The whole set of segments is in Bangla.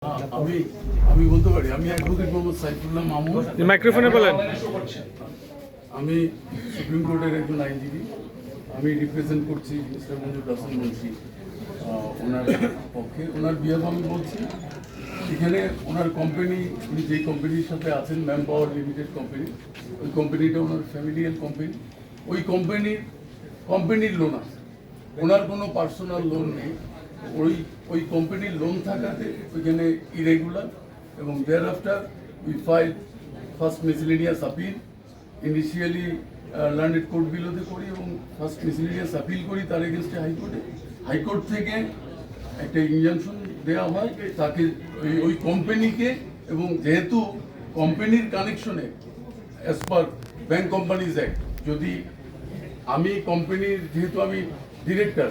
আমি আমি বলতে পারি আমি অ্যাডভোকেট মোহাম্মদ সাইফুল্লাহ মামুন। মাইক্রোফোনে বলেন। আমি সুপ্রিম কোর্টের একজন আইনজীবী। আমি রিপ্রেজেন্ট করছি মিস্টার মঞ্জুর হাসান মুন্সি ওনার পক্ষে। ওনার বিহেভ আমি বলছি এখানে ওনার কোম্পানি, উনি যেই কোম্পানির সাথে আছেন ম্যান পাওয়ার লিমিটেড কোম্পানি, ওই কোম্পানিটা ওনার ফ্যামিলিয়াল কোম্পানি। ওই কোম্পানির লোন আছে, ওনার কোনো পার্সোনাল লোন নেই। ওই কোম্পানির লোন থাকাতে ওইখানে ইরেগুলার, এবং thereafter we file first miscellaneous appeal. Initially landed court বিলোতে করি এবং ফার্স্ট মিসেলেনিয়াস আপিল করি তার এগেনস্টে হাইকোর্টে। হাইকোর্ট থেকে একটা ইনজাংশন দেওয়া হয় তাকে ওই কোম্পানিকে, এবং যেহেতু কোম্পানির কানেকশনে as per bank companies act, যদি আমি কোম্পানির, যেহেতু আমি ডিরেক্টর,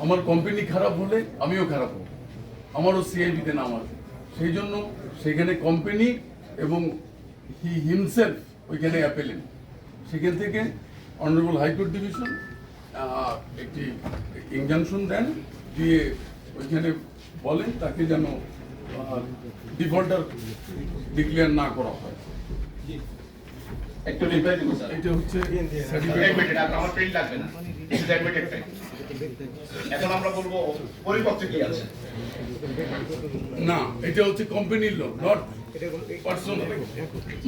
আমার কোম্পানি খারাপ হলে আমিও খারাপ হব, আমারও সিআইবিতে নাম আছে। সেই জন্য সেখানে কোম্পানি এবং হি হিমসেলফ ওইখানে অ্যাপেলেন। সেখান থেকে অনারেবল হাইকোর্ট ডিভিশন একটি ইনজাংশন দেন, দিয়ে ওইখানে বলেন তাকে যেন ডিফল্টার ডিক্লেয়ার না করা হয়। একটু রিপ্লাই দিব স্যার। এটা হচ্ছে আমার পেইন লাগবে না, শুধু অ্যাডমিটেড টাইম। এখন আমরা বলবো পরিপত্রে কি আছে। না, এটা হচ্ছে কোম্পানির loan, not personal.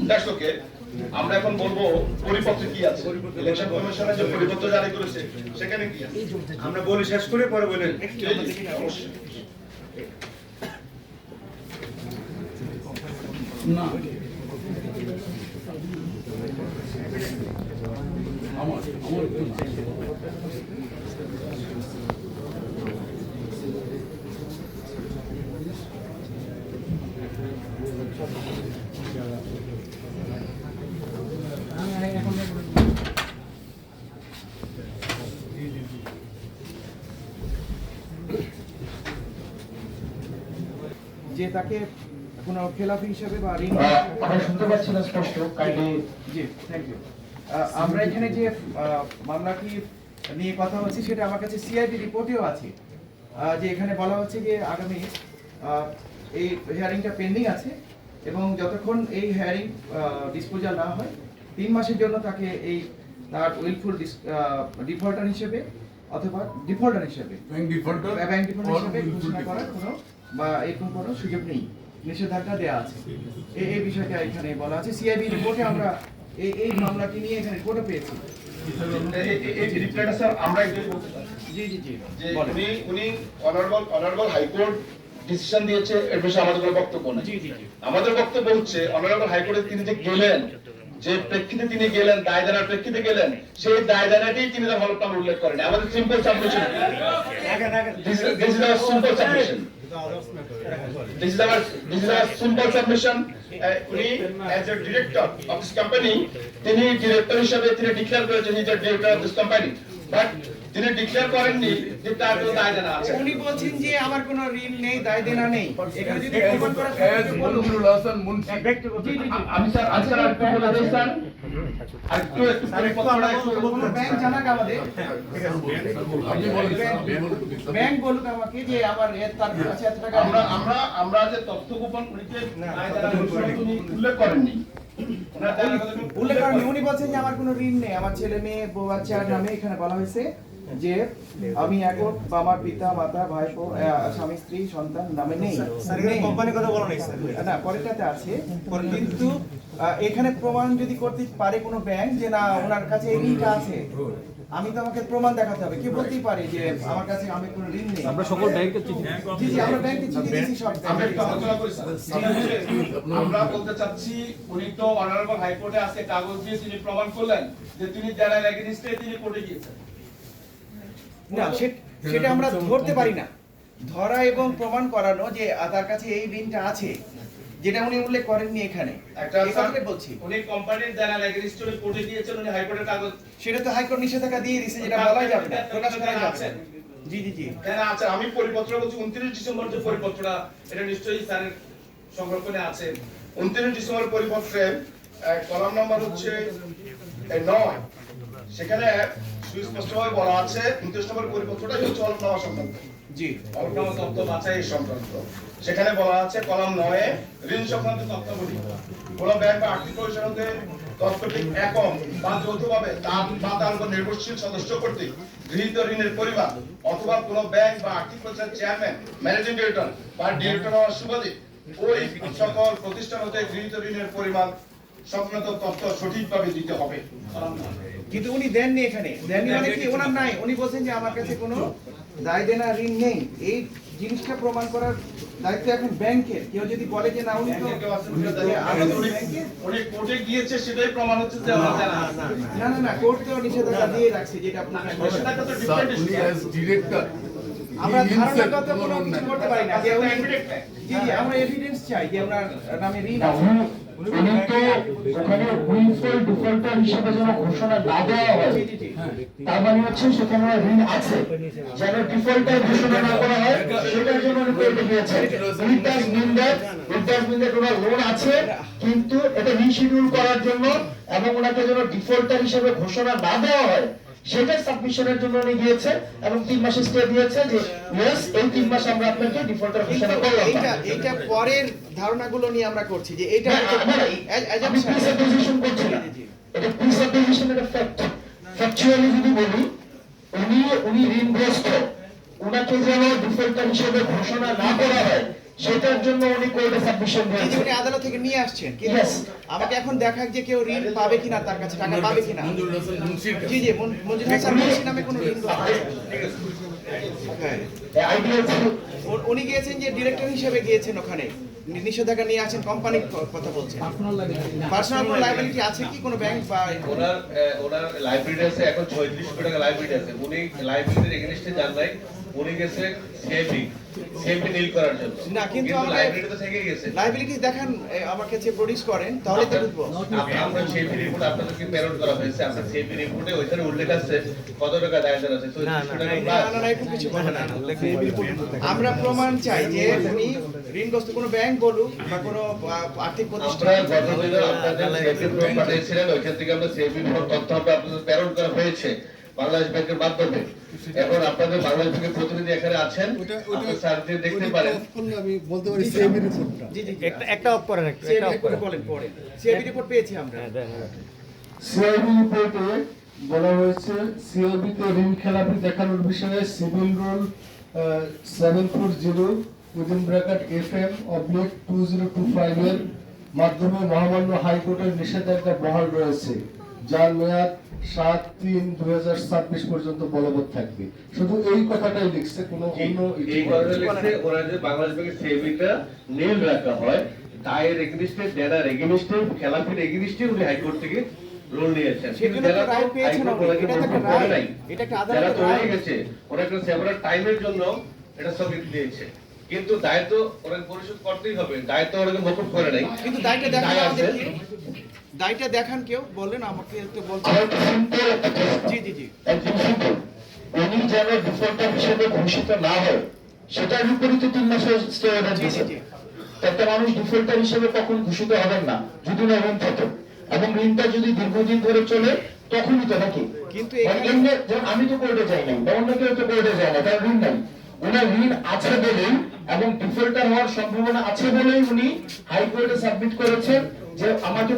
That's okay. আমরা এখন বলবো পরিপত্রে কি আছে। ইলেকশন কমিশনের যে পরিপত্র জারি করেছে সেখানে কি আছে আমরা বলে শেষ করে পরে বলেন। না, আমার যে তাকে কোনো খেলাফি হিসেবে বা ঋণ আমরা শুনতে পাচ্ছি না স্পষ্ট, কাইন্ডলি। G, thank you. আমরা এখানে যে মামলাটি নিয়ে কথা হচ্ছে সেটা আমার কাছে সিআইডি রিপোর্টেও আছে, যে এখানে বলা হচ্ছে যে আগামী এই হিয়ারিংটা পেন্ডিং আছে, এবং যতক্ষণ এই হিয়ারিং ডিসপোজাল না হয় 3 মাসের জন্য তাকে এই তার উইলফুল ডিফল্টার হিসেবে অথবা ডিফল্টার হিসেবে ব্যাংক ডিফল্টার হিসেবে ঘোষণা করার কোনো বা এরকম কোনো সুযোগ নেই, নিষেধাজ্ঞা দেওয়া আছে। এই বিষয়টা এখানে বলা আছে। সিআইবি রিপোর্টে আমরা এই মামলাটি নিয়ে এখানে রিপোর্টও পেয়েছি। এই রিপ্লাইটা স্যার আমরা একটু বলতে চাই। জি জি জি, যে উনি অনারেবল হাইকোর্ট ডিসিশন দিয়েছে, এর বিষয়ে আমাদের কোনো বক্তব্য নেই। জি জি জি, আমাদের বক্তব্য হচ্ছে অনারেবল হাইকোর্টে তিনি যে গেলেন, যে প্রেক্ষিতে তিনি গেলেন, দায়দানার প্রেক্ষিতে গেলেন, সেই দায়দানাটি তিনি তার হলফনামা উল্লেখ করেন। আমাদের simple submission, this is our simple submission, this is our simple submission. উনি as a director of this company, তিনি ডিরেক্টর হিসেবে তিনি ডিক্লেয়ার করেছেন he is a director of this company, but তিনি ডিক্লেয়ার করেননি যে তার কোনো দায়দানা আছে। উনি বলছেন যে আমার কোনো ঋণ নেই, দায় দেনা নেই। এখানে যদি প্রমাণ করা As মঞ্জুরুল হাসান মুন্সি। জি জি জি, আমি স্যার আজকে আরেকটু বলে দেই স্যার, আরেকটু পরিপত্রটা ব্যাংক জানাক আমাদের, আপনি বলেন, ব্যাংক বলুক আমাকে যে আমার তার কাছে এত টাকা আমরা যে তথ্য গোপন উনিকে উল্লেখ করেননি, উল্লেখ করেননি। উনি বলছেন যে আমার কোনো ঋণ নেই, আমার ছেলে মেয়ে বউ বাচ্চার নামে এখানে বলা হয়েছে যে আমি একক বা আমার পিতা মাতা ভাইপো স্বামী স্ত্রী সন্তান নামে নেই। কোম্পানির কথা বলো নাই স্যার। না, পরেরটাতে আছে, কিন্তু এখানে প্রমাণ যদি করতে পারে কোনো ব্যাংক যে না ওনার কাছে এই ঋণটা আছে, আমি তো আমাকে প্রমাণ দেখাতে হবে। কেউ বলতেই পারে যে আমার কাছে আমি কোনো ঋণ নেই। আমরা সকল ব্যাংকে চিঠি জি জি, আমরা ব্যাংকে চিঠি দিয়েছি সব। আমরা একটু আলোচনা করি স্যার। আমরা বলতে চাচ্ছি উনি তো অনারেবল হাইকোর্টে আজকে কাগজ দিয়ে তিনি প্রমাণ করলেন যে তিনি জেনারেল এগেইনস্টে তিনি কোর্টে গিয়েছেন। না, সেটা আমরা ধরতে পারি না। ধরা এবং প্রমাণ করানো যে তার কাছে এই ঋণটা আছে, যেটা উনি উল্লেখ করেননি এখানে, একটা এই কথাটাই বলছি। উনি কোম্পানির জেনারেল এগেইনস্টে কোর্টে গিয়েছেন, উনি হাইকোর্টের কাগজ সেটা তো হাইকোর্ট নিষেধাজ্ঞা দিয়ে দিয়েছে, যেটা বলাই যাবে না, প্রকাশ করা যাবে না। জি জি জি, হ্যাঁ আচ্ছা, আমি পরিপত্র বলছি 29 ডিসেম্বর যে পরিপত্রটা, এটা নিশ্চয়ই স্যারের সংরক্ষণে আছে। 29 ডিসেম্বর পরিপত্রে কলাম নাম্বার হচ্ছে 9, সেখানে সুস্পষ্টভাবে বলা আছে 29 নম্বর পরিপত্রটাই হচ্ছে হলফনামা সংক্রান্ত। জি, হলফনামা তথ্য বাছাই সংক্রান্ত। সেখানে বলা আছে কলাম 9 ঋণ সংক্রান্ত তথ্যাবলী কোন ব্যাংক বা আর্থিক প্রতিষ্ঠান হতে তৎকর্তৃক একক বা যৌথভাবে তার উপর নির্ভরশীল সদস্য কর্তৃক গৃহীত ঋণের পরিমাণ অথবা কোন ব্যাংক বা আর্থিক প্রতিষ্ঠানের চেয়ারম্যান ম্যানেজিং ডিরেক্টর বা ডিরেক্টর হওয়ার সুবাদে ওই সকল প্রতিষ্ঠান হতে গৃহীত ঋণের পরিমাণ সংক্রান্ত তথ্য সঠিকভাবে দিতে হবে। কিন্তু উনি দেননি, এখানে দেননি মানে কি ওনার নাই, উনি বলছেন যে আমার কাছে কোনো দায় দেনা ঋণ নেই। এই জিনিসটা প্রমাণ করার দায়িত্ব এখন ব্যাংকের। কেউ যদি বলে যে না উনি তো উনি কোর্টে গিয়েছে সেটাই প্রমাণ হচ্ছে যে আমার জানা আছে। না না না, কোর্ট তো নিষেধাজ্ঞা দিয়ে রাখছে, যেটা আপনি সেটাকে তো স্যার different উনি issue। অ্যাজ ডিরেক্টর আমরা ধারণাগত কোনো কিছু করতে পারি না যে উনি, জি জি, আমরা এভিডেন্স চাই যে ওনার নামে ঋণ আছে। উনি তো ওখানে উইলফুল ডিফল্টার হিসেবে যেন ঘোষণা না দেওয়া হয়, জি জি জি, তার মানে হচ্ছে সেখানে ঋণ আছে, যেন ডিফল্টার ঘোষণা না করা হয় সেটার জন্য উনি করে দিয়েছেন। It does mean that owner loan আছে, কিন্তু এটা রিশিডিউল করার জন্য এবং ওনাকে যেন ডিফল্টার হিসেবে ঘোষণা না দেওয়া হয় সেটার সাবমিশনের জন্য উনি গিয়েছে এবং 3 মাসের স্টে দিয়েছে যে ইয়েস এই 3 মাস আমরা আপনাকে ডিফল্টার ঘোষণা করলাম না। এইটা পরের ধারণাগুলো নিয়ে আমরা করছি যে এইটা আমি প্রিসাপোজিশন করছি না, এটা প্রিসাপোজিশনের ফ্যাক্ট। ফ্যাকচুয়ালি যদি বলি উনি ঋণগ্রস্ত, ওনাকে যেন ডিফল্টার হিসেবে ঘোষণা না করা হয় সেটার জন্য উনি কোর্টে সাবমিশন এই যে দিয়েছেন। উনি আদালত থেকে নিয়ে আসছেন, কিন্তু Yes. আমাকে এখন দেখাক যে কেউ ঋণ পাবে কিনা, তার কাছে টাকা পাবে কিনা। মঞ্জুর হাসান মুন্সির কাছে। জি জি, মঞ্জুর হাসান মুন্সি নামে কোনো ঋণ আছে। হ্যাঁ, আইডিয়া ছিল উনি গিয়েছেন যে ডিরেক্টর হিসেবে গিয়েছেন, ওখানে নিষেধাজ্ঞা নিয়ে আছেন, কোম্পানির কথা বলছেন। পার্সোনাল কোনো লায়াবিলিটি আছে কি কোনো ব্যাংক বা ওনার লাইব্রেরি আছে, এখন 36 কোটি টাকা লাইব্রেরি আছে। উনি লাইব্রেরির এগেইনস্টে যান নাই, উনি গেছে সিএমপি নীল করার জন্য। না, কিন্তু আমাকে লাইব্রেরিতে থেকে গেছে। লায়াবিলিটি দেখান, আমার কাছে প্রডিউস করেন, তাহলে তো বুঝবো। আমরা সিএমপি রিপোর্ট আপনাদেরকে প্রেরণ করা হয়েছে। আপনার সিএমপি রিপোর্টে ওইখানে উল্লেখ আছে কত টাকা দায়দার আছে। 36 কোটি টাকা না না না, একটু কিছু বলেন না। আমরা প্রমাণ চাই যে উনি ঋণগ্রস্ত, কোনো ব্যাংক বলুক বা কোনো আর্থিক আমরা প্রতিষ্ঠান। গতদিনে আপনাদের সিএমপি রিপোর্ট পাঠিয়েছিলেন, ওইখান থেকে আমরা সিএমপি রিপোর্ট তথ্য আপনাদের প্রেরণ করা হয়েছে বাংলাদেশ ব্যাংকের মাধ্যমে। এখন আপনাদের বাংলাদেশ ব্যাংকের প্রতিনিধি এখানে আছেন, আপনি স্যারদের দেখতে পারেন। আমি বলতে পারি সেমি রিপোর্টটা জি জি, একটা অফ করেন, একটা সিএবি অফ করেন। বলেন পরে। সিএবি রিপোর্ট পেয়েছি আমরা। সিআইবি রিপোর্টে বলা হয়েছে সিআইবিতে ঋণ খেলাপি দেখানোর বিষয়ে civil rule 740 within bracket FM/2025 এর মাধ্যমে মহামান্য হাইকোর্টের নিষেধাজ্ঞা বহাল রয়েছে, যার মেয়াদ 7/3/2026 পর্যন্ত বলবৎ থাকবে। শুধু এই কথাটাই লিখছে, কোনো অন্য এই কারণে লিখছে ওরা যে বাংলাদেশ ব্যাংকের সিএবিটা নীল রাখা হয়, দায়ের এগেইনস্টে, দেনার এগেইনস্টে, খেলাপির এগেইনস্টে উনি হাইকোর্ট থেকে লোন নিয়েছেন। সেজন্য তো রায় পেয়েছেন উনি, এটা তো একটা রায়, এটা একটা যারা আদালতের তৈরি রায়। গেছে ওরা একটা সেভারাল টাইমের জন্য এটা স্থগিত দিয়েছে, কিন্তু দায়িত্ব ওরা পরিশোধ করতেই হবে, দায়িত্ব ওরা মকুব করে নাই। কিন্তু দায়টা দেখান দায় আমাদের আছে। কি? দায়টা দেখান কেউ, বলেন আমাকে একটু বলছেন। আমার সিম্পল একটা প্রশ্ন। জি জি জি, একদম সিম্পল, উনি যেন ডিফল্টার হিসেবে ঘোষিত না হয় সেটার বিপরীতে 3 মাসের স্টে অর্ডার জি দিয়েছে। জি। একটা মানুষ ডিফল্টার হিসেবে কখন ঘোষিত হবেন না যদি না ঋণ থাকে, এবং ঋণটা যদি দীর্ঘদিন ধরে চলে তখনই তো নাকি। কিন্তু মানে এখানে এমনি যেমন আমি তো কোর্টে যাই নাই বা অন্য কেউ তো কোর্টে যায় না, তার ঋণ নাই। ওনার ঋণ আছে বলেই এবং ডিফল্টার হওয়ার সম্ভাবনা আছে বলেই উনি হাইকোর্টে সাবমিট করেছেন যে আমাকে